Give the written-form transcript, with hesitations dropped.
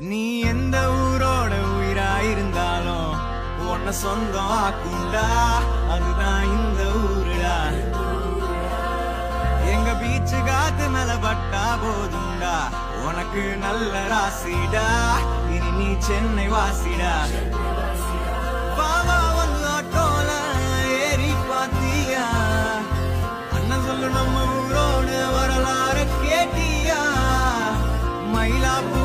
நீ எந்த ஊரோட உயிராயிருந்தாலும் உன்னை சொந்தம் ஆக்குண்டா, அதுதான் இந்த ஊருடா. எங்க பீச்சு காத்து மேல பட்டா போதுண்டா, உனக்கு நல்ல ராசிடா, இனி நீ சென்னை வாசிடா. பாவா வந்து ஆட்டோல ஏறி பாத்தியா, அண்ணன் சொல்லு நம்ம ஊரோட வரலாறு கேட்டியா, மயிலாப்பூர்